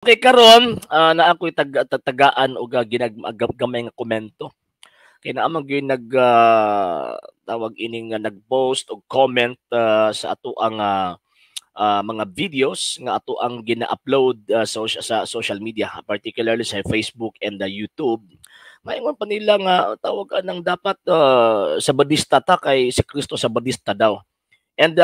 Okay karon na ako'y tagaan og ginaggamay nga komento. Kay naa man gyud tawag ining nag-post og comment sa ato ang mga videos nga ato ang gina-upload sa social media, particularly sa Facebook and the YouTube. Maingon pa nila nga tawag ng dapat sabadista ta kay si Kristo sabadista daw. And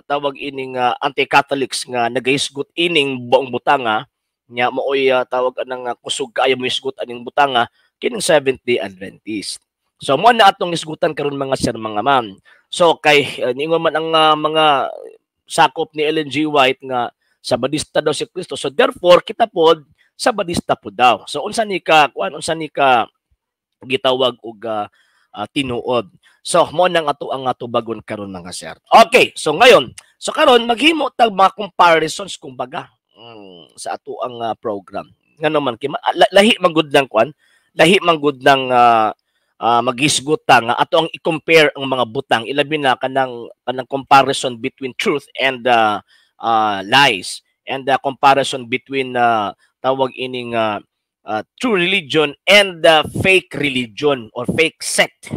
tawag ining anti-Catholics nga nagahisgot ining buong butanga nya mooy tawag anang kusog kaayo mo hisgot aning butanga kining Seventh-day Adventist. So mo na atong hisgutan karon mga sir mga ma'am. So kay ningon man ang mga sakop ni Ellen G. White nga sabadista daw si Kristo. So therefore kita pod sabadista po daw. So unsa ni ka gitawag og tinuod. So mo nang ato ang tubagon karon mga sir. Okay, so ngayon, so karon maghimo tag mga comparisons kumbaga sa ato ang program. Ngano man kay lahi man gud lang lahi man gud lang maghisgot ta nga ato ang i-compare ang mga butang ilabi na kanang comparison between truth and lies and the comparison between tawag ining true religion and fake religion or fake sect.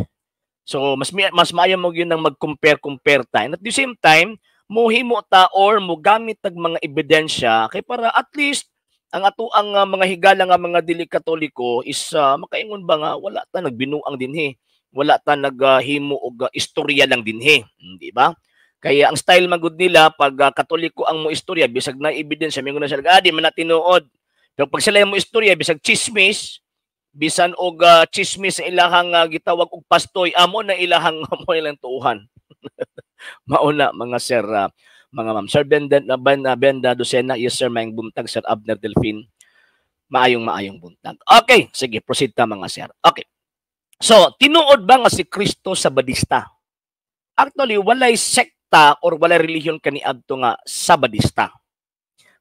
So mas maayo mo yun nang mag-compare ta. And at the same time, mohimo ta or mo gamit tag mga ebidensya kay para at least ang ato ang mga higala nga mga dili Katoliko is makaingon ba nga wala ta nagbinuang dinhi. Wala ta naghimo og istorya lang dinhi, di ba? Kaya ang style magud nila pag Katoliko ang mo istorya bisag na ebidensya mingon na sila di man na tinuod. Pero pag sila mo istorya bisag chismis, bisan og chismis sa ilahang gitawag og pastoy, amo na ilahang mo nilang tuuhan. Mauna mga sir, mga ma'am. Sir Benda Docena, yes sir, maayong buntag Sir Abner Delfin. Maayong buntag. Okay, sige, proceed ta mga sir. Okay. So, tinuod ba nga si Kristo sabadista? Actually, walay sekta or walay relihiyon kaniadto nga sabadista.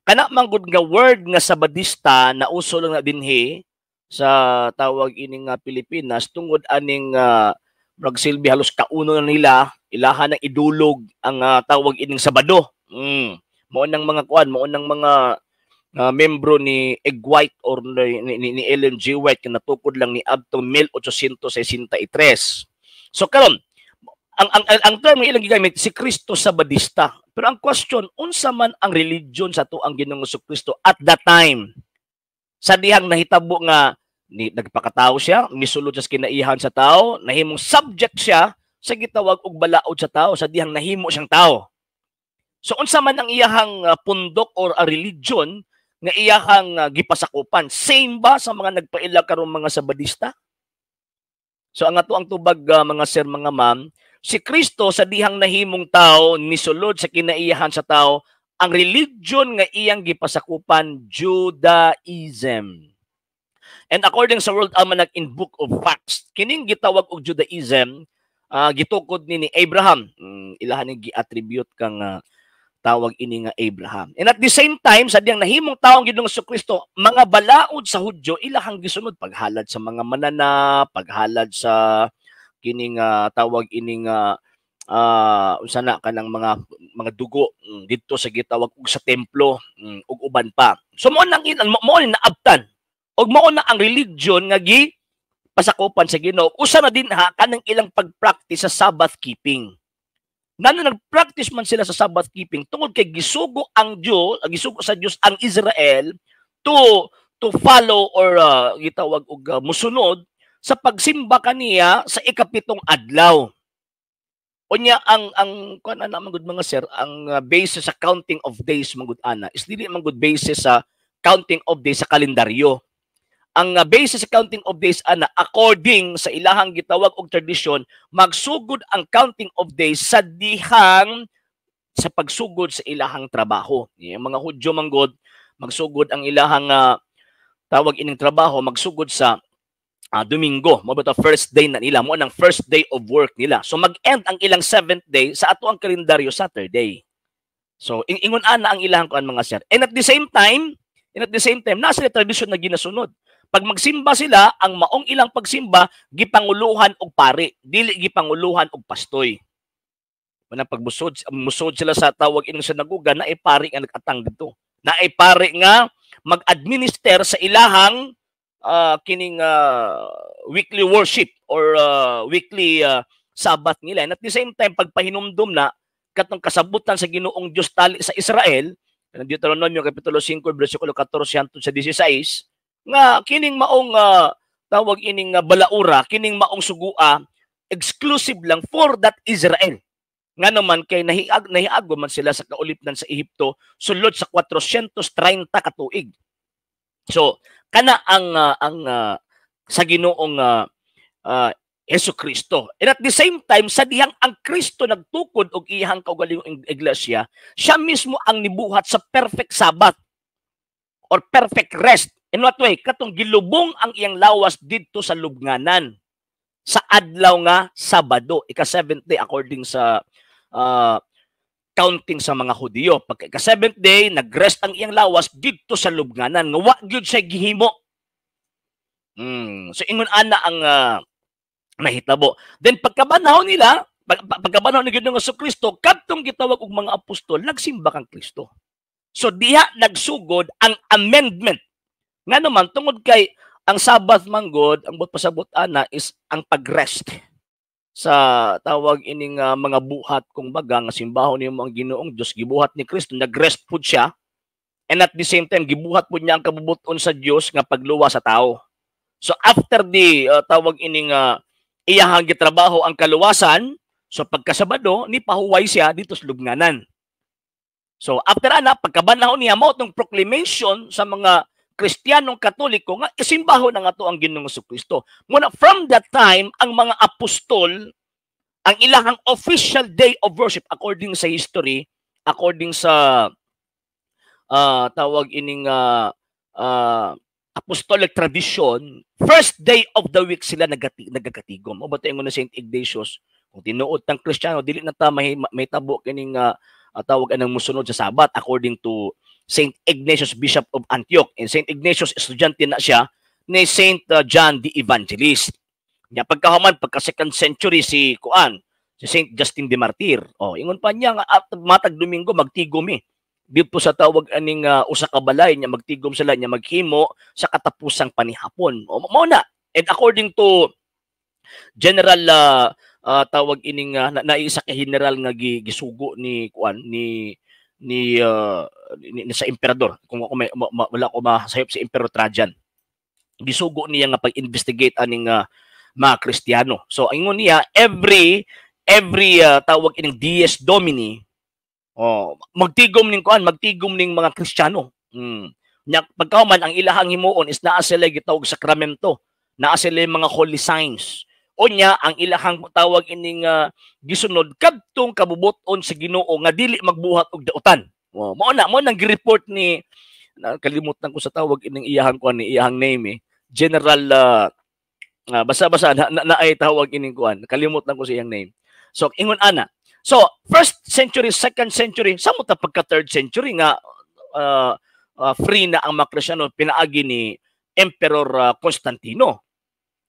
Kana manggod nga word nga sabadista na uso lang na dinhi sa tawag ining Pilipinas tungod aning magsilbi halos kauno na nila ilahan ng idulog ang tawag ining Sabado. Mao nang mga mao nang mga membro ni Egg White or ni Ellen G. White na natukod lang ni adtong 1863. So karon ang term nga ilang gigamit si Kristo sabadista. Pero ang question, unsa man ang religion sa to ang Ginoong Kristo at that time? Sa dihang nahitabo nga nagpakatao siya, misulod sa kinaihan sa tao, nahimong subject siya sa gitawag og balaod sa tao, sa dihang nahimo siyang tao. So unsa man ang iyahang pundok or a religion nga iyahang gipasakupan, same ba sa mga nagpaila karong mga sabadista? So ang ato ang tubag mga sir mga ma'am, si Kristo sa dihang nahimong tao, nisulod sa kinaiyahan sa tao, ang religion nga iyang gipasakupan, Judaism. And according sa World Almanac in Book of Facts, kining gitawag og Judaism, gitukod ni Abraham. Ilahan ni gi-attribute kang tawag ini nga Abraham. And at the same time, sa diyang nahimong taong Ginoong Kristo, mga balaod sa Hudyo, ilahang gisunod paghalad sa mga manana, paghalad sa kining tawag ining unsa na kanang mga dugo didto sa gitawag og sa templo ug uban pa. So mo nang mo naabtan og mao na ang religion nga gi pasakupan sa Ginoo. Usa na din kanang ilang pagpractice sa Sabbath keeping. Nano nagpractice man sila sa Sabbath keeping tungod kay gisugo ang Dios, gisugo sa Dios ang Israel to follow or gitawag og musunod sa pagsimba kaniya sa ikapitong adlaw. Unya ang kuan ana man gud mga sir, ang basis sa counting of days man gud ana is dili man gud basis sa counting of days sa kalendaryo. Ang basis sa counting of days ana according sa ilahang gitawag og tradisyon, magsugod ang counting of days sa dihang sa pagsugod sa ilahang trabaho. Yung mga Hudyo man gud magsugod ang ilahang tawag ining trabaho magsugod sa Domingo, mo ba first day na nila, mo ang first day of work nila. So mag-end ang ilang 7th day sa ato ang kalendaryo Saturday. So ingon ana ang ilang kuan mga sir. And at the same time, nasa tradisyon na ginasunod. Pag magsimba sila, ang maong ilang pagsimba gipanguluhan og pari, dili gipanguluhan og pastoy. Manang musod sila sa tawag ining sinagoga na pari nga nag-atang dito. Na pari nga mag-administer sa ilahang kining weekly worship or weekly Sabbath nila. And at the same time, pagpahinumdum na katong kasabutan sa Ginoong Dios tali sa Israel, Deuteronomio Kapitulo 5, versikulo 14 hangtod sa 16, nga kining maong tawag ining balaura, kining maong sugua, exclusive lang for that Israel. Nga naman kay nahiago man sila sa kaulipnan sa Ehipto sulod sa 430 katuig. So kana ang sa Ginoong Jesucristo. And at the same time, sa dihang ang Kristo nagtukod og iyang kaugalingong iglesia, siya mismo ang nibuhat sa perfect Sabbath or perfect rest. In what way? Katong gilubong ang iyang lawas didto sa lubnganan sa adlaw nga Sabado, ika-7th day according sa counting sa mga Hudiyo. Pagka ika-7th day, nagrest ang iyang lawas didto sa lubnganan. Nga wa gyud siya gihimo. So ingon ana ang mahitabo. Then pagkabanhaw nila, pagkabanhaw ni Ginoong Jesucristo, kadtong gitawag og mga apostol, nagsimba kang Kristo. So diha nagsugod ang amendment. Nga naman tungod kay ang Sabbath manggod, ang pasabot ana is ang pagrest sa tawag ining mga buhat kung baga nga simbahon nimo ang Ginoong Dios, gibuhat ni Kristo, nagrest pud siya. And at the same time gibuhat pud niya ang kabubuton sa Dios nga pagluwa sa tao. So after the tawag ining iyahang gitrabaho ang kaluwasan, so pagkasabado ni pahuway siya dito sa lubnganan. So after ana pagkabanhaw niya mao tong proclamation sa mga Kristiyanong Katoliko nga isimbaho na nga to ang Ginoong Jesucristo. Muna from that time ang mga apostol ang ilahang official day of worship according sa history, according sa tawag ining apostolic tradition, first day of the week sila nagakatigom. O ba tayo na St. Ignatius, kung tinuod tang Kristiyano, dili na ta may tabo kining tawag anang musunod sa Sabat according to St. Ignatius, Bishop of Antioch. And St. Ignatius, estudyante na siya ni St. John the Evangelist. Nga pagkahuman, pagka 2nd century si St. Justin de Martir. Ingon pa niya nga matag Domingo magtigom dito sa tawag aning usa ka balay niya magtigom sila niya maghimo sa katapusang panihapon. Mao na. And according to general tawag ining naisa ka general nga gisugo ni sa emperador, kung wala ko masayop si Emperor Trajan, gisugo niya nga pag-investigate aning mga Kristiyano. So ingon niya every tawag ining Dies Domini magtigom ning mga Kristiyano. Nya pagkahuman ang ilahang himuon is naa sila gitawag sakramento, naa sila mga holy signs. O nya ang ilahang tawag ining gisunod kadtong kabubuton sa Ginoo nga dili magbuhat og dautan. Mao nang gi-report ni kalimutan ko sa tawag ining iyahang name General basa-basa na ay tawag ining kalimutan ko sa iyang name. So ingon ana. So 1st century, 2nd century, sa muta pagka 3rd century nga free na ang mga Kristiyano pinaagi ni Emperor Constantino.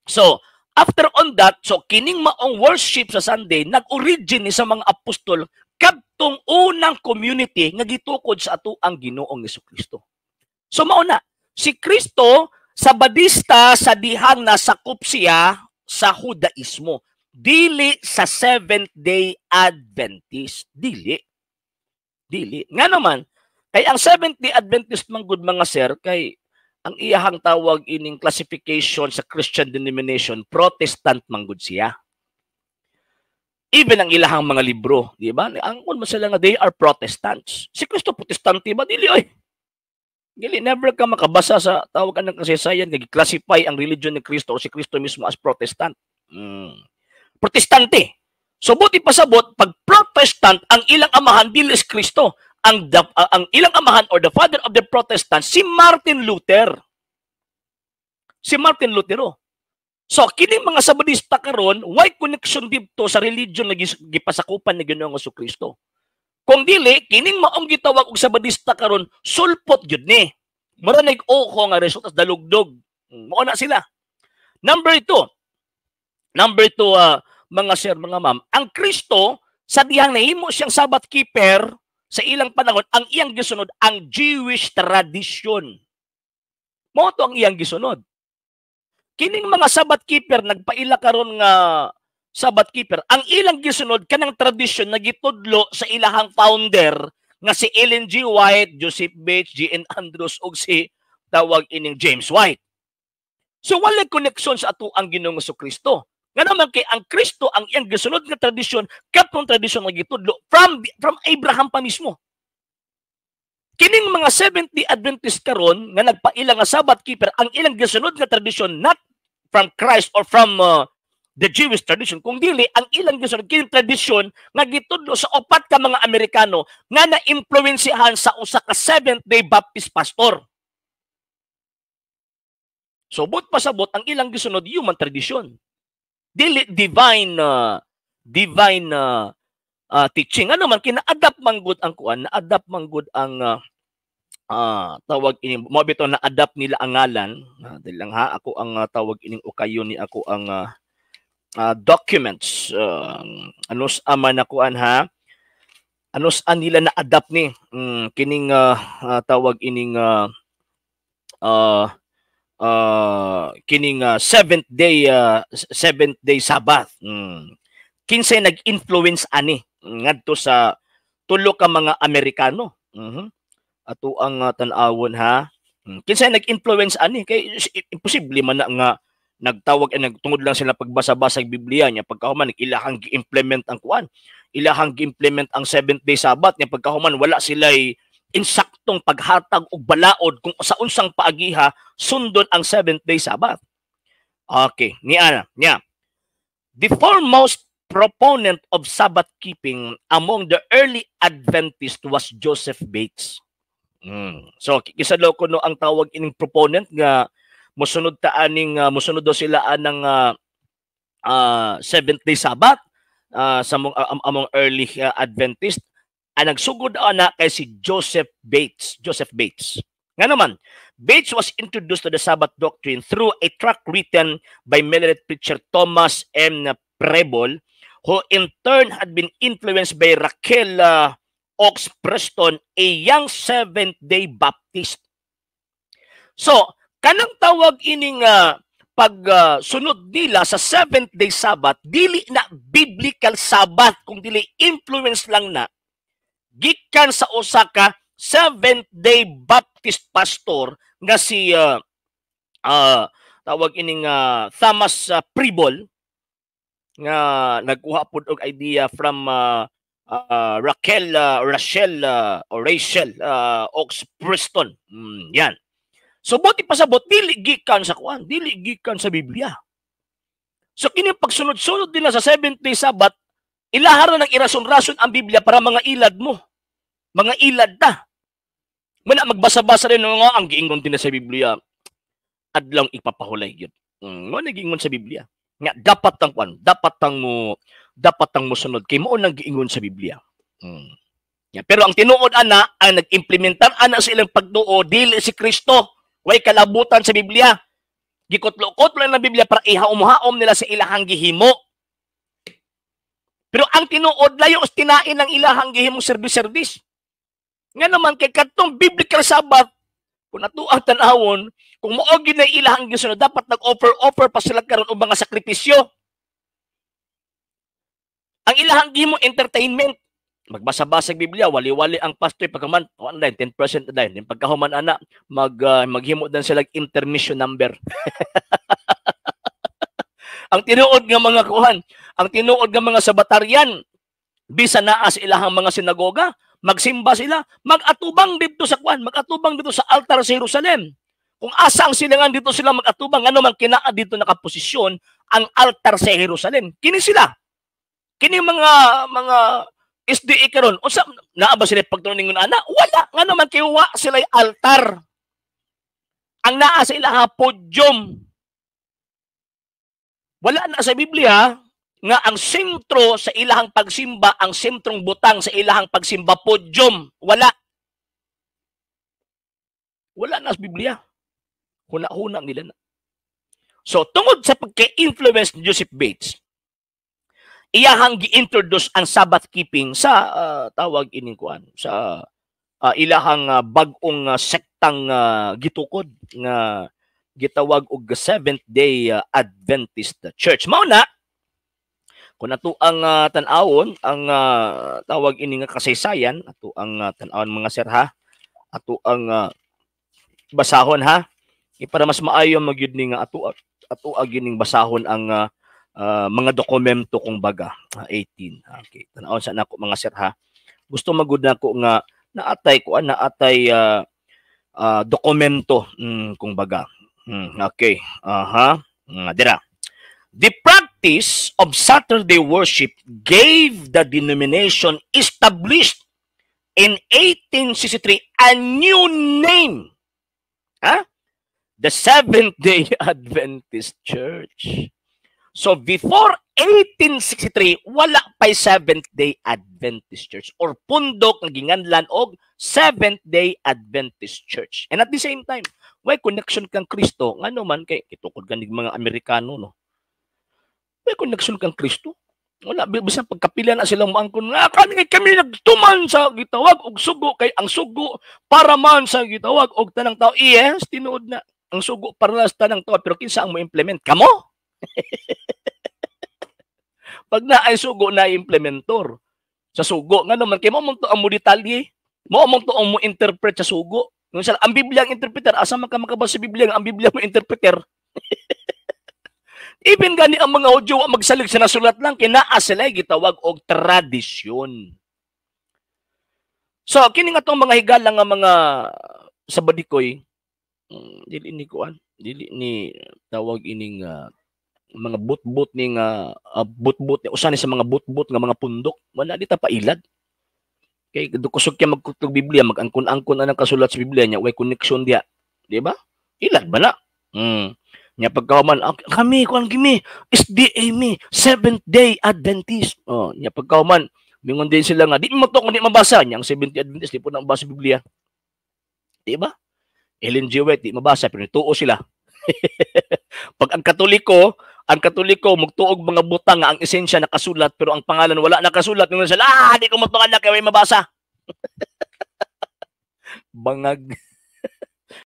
So after on that, so kining maong worship sa Sunday nag-origin ni sa mga apostol kadtong unang community nga gitukod sa ato ang Ginoong Jesucristo. So mao na si Kristo Sabadista sa dihang nasakop siya sa Judaismo, dili sa Seventh-day Adventist, dili. Nga naman kay ang Seventh-day Adventist manggod mga sir kay ang iyahang tawag ining classification sa Christian denomination, Protestant manggod siya. Even ang ilahang mga libro, di ba? Ang mo sila nga they are Protestants. Si Kristo Protestante ba? Dili oy. Dili, never ka makabasa sa tawag ng kasaysayan nga gi-classify ang religion ni Kristo o si Kristo mismo as Protestant. Protestante. So buti pasabot pag Protestant ang ilang amahan dili is Kristo. Ang ilang amahan or the father of the Protestants si Martin Luther. Si Martin Lutero. So kining mga Sabadista karon, why connection dito sa religion nga gipasakupan ni Ginoong Jesucristo? Kung dili kining maong gitawag og Sabadista karon, sulpot jud ni. Mura nag-oko nga resulta sa dalugdog. Mao na sila. Number 2, mga sir, mga ma'am, ang Kristo Sa dihang nahimo siyang Sabbath keeper, sa ilang panahon, ang iyang gisunod, ang Jewish tradition. Mo to ang iyang gisunod. Kining mga Sabbath keeper, nagpaila karon nga Sabbath keeper, ang ilang gisunod, kanang tradisyon na gitudlo sa ilahang founder, nga si Ellen G. White, Joseph Bates, G.N. Andrews, o si tawag ining James White. So, wala koneksyon sa ato ang Ginoong Kristo. Nga naman kay ang Kristo ang iyang gisunod nga tradisyon, katong tradisyon nga gitudlo from Abraham pa mismo. Kining mga Seventh-day Adventist karon nga nagpaila nga Sabbath keeper, ang ilang gisunod nga tradisyon not from Christ or from the Jewish tradition, kung dili ang ilang gisunod kining tradisyon nga gitudlo sa upat ka mga Amerikano nga na-impluwensyahan sa usa ka Seventh-day Baptist pastor. So, but pasabot ang ilang gisunod human tradition. Dili divine teaching. Ano man kina-adapt man gud ang kuan, na-adapt man gud ang tawag ini mo bito na-adapt nila ang ngalan. Dili lang ha ako ang tawag ining ukayon ni ako ang documents anos man nakuan ha. Anos nila na-adapt ni kining tawag ining kining seventh day Sabbath. Kinsay nag-influence ani ngadto sa tulo ka mga Amerikano. Ato ang tan-awon ha. Kinsay nag-influence ani kay imposible man na nga nagtawag nagtungod lang sila pagbasa-basa sa Biblia niya pagkahuman ilahang gi-implement ang kuan. Ilahang gi-implement ang seventh day Sabbath niya pagkahuman wala sila insaktong paghatag og balaod kung sa unsang paagiha sundon ang seventh day Sabbath. Okay, niya. The foremost proponent of Sabbath keeping among the early Adventists was Joseph Bates. So kisalaw ko no ang tawag ining proponent nga mosunod mosunod daw sila anang seventh day Sabbath sa among early Adventist. Ang nagsugod ana kay si Joseph Bates. Nga naman, Bates was introduced to the Sabbath doctrine through a tract written by Mennonite preacher Thomas M. Preble, who in turn had been influenced by Raquel Oaks Preston, a young Seventh-day Baptist. So, kanang tawag ining pagsunod nila sa Seventh-day Sabbath, dili na biblical Sabbath, kung dili influence lang na, gikan sa usa ka Seventh-day Baptist pastor nga si tawag ining Thomas Preble, nga nagkuha pud og idea from Rachel Oaks Preston. Yan. So buti pasabot dili gikan sa kuan, dili gikan sa Biblia. So kini pagsunod-sunod nila sa Seventh Day Sabbath, ilaharon ng irason-rason ang Biblia para mga ilad mo. Mga ilad ta. Muna magbasa-basa rin nga ang giingon din sa Biblia. Adlong ipapahulay gyud. Mo nagingon sa Biblia. Nga dapat tang kuan, dapat tang mosunod kay mao nang giingon sa Biblia. Yeah. Pero ang tinuod ana, ang nag-implementar ana sa ilang pagtuo dili si Kristo. Way kalabutan sa Biblia. Gikutlo-kutlo lang na Biblia para ihaom-haom nila sa ilahang gihimo. Pero ang tinuod layo os tinain ng ilahang gihimo service. Nga naman kay kadtong biblical Sabbath, kung ato ang tanawon, kung mao gyud na ilahang gisunod, dapat nag-offer pa sila karon og mga sakripisyo. Ang ilahang gihimo entertainment. Magbasa-basa sa Biblia, wali-wali ang pastor pagkaman online 10% na din. Pagkahuman ana maghimo dan sila intermission number. Ang tinuod nga mga kuhan, ang tinuod nga mga sabatarian, bisan naa sa ilahang mga sinagoga, magsimba sila, mag-atubang dito sa kuhan, mag-atubang dito sa altar sa Jerusalem. Kung asa ang silangan dito sila mag-atubang, ano man kinaa dito nakaposisyon ang altar sa Jerusalem. Kini sila. Kini mga SDA karon, unsa naa ba sila pagtuningon ana? Wala nga naman kay wa sila altar. Ang naa sa ilaha podium. Wala na sa Biblia nga ang sentro sa ilahang pagsimba, ang sentrong butang sa ilahang pagsimba podium. Wala. Wala na sa Biblia. Huna-huna nila na. So, tungod sa pagka-influence ni Joseph Bates, iyahang gi-introduce ang Sabbath keeping sa tawag ining kuan sa ilahang bag-ong sektang gitukod nga gitawag og Seventh-day Adventist Church. Mao na kung ato ang tan-awon ang tawag ini nga kasaysayan, ato ang tan-awon mga sir ha, ato ang basahon ha, para mas maayo magyud ni nga ato gining basahon ang mga dokumento kung baga 18. Okay, tan-awon sa nako mga sir ha. Gusto magud nako nga naatay dokumento kung baga. Okay. Dira. The practice of Saturday worship gave the denomination established in 1863 a new name. The Seventh-day Adventist Church. So before 1863, wala pa'y Seventh-day Adventist Church or pundok nga ginganlan og Seventh-day Adventist Church. And at the same time, may connection kang Kristo, nga naman kay kitukod ganig mga Amerikano, no? May connection kang Kristo. Wala, basta pagkapila na silang maangkon, kami nagtuman sa gitawag og sugo, kay ang sugo para man sa gitawag og tanang tao. Yes, tinuod na. Ang sugo para sa tanang tao, pero kinsa ang mo implement? Kamo? Pag na ay sugo na implementor sa sugo, nga naman, kay mo mong to ang mo detalye, mo mong to ang mo interpret sa sugo. Ang Biblia ang interpreter, asa man ka makabasa sa Biblia, ang Biblia mo interpreter. Even gani ang mga Hudyo magsalig sa nasulat lang, kinaa sila gitawag og tradisyon. So, kini nga tong mga higala nga mga sabadikoy, dili ni kuan, dili ni tawag ining mga butbut ning butbut usa ni sa mga butbut nga mga pundok, wala dita pailad. Kay kusog kay magkutog Biblia, mag-angkon-angkon anang kasulat sa Biblia nya, way connection dia, di ba? Ilad ba na? Nya pagkahuman kami SDA mi Seventh-day Adventist. Nya pagkahuman mingon din sila nga di mo to kundi mabasa nya ang Seventh-day Adventist di po na mabasa Biblia. Di ba? Ellen G. White di mabasa pero tuo sila. Pag ang Katoliko magtuog mga butang nga ang esensya nakasulat pero ang pangalan wala nakasulat, nung sila di ko matukan na kay mabasa. Bangag.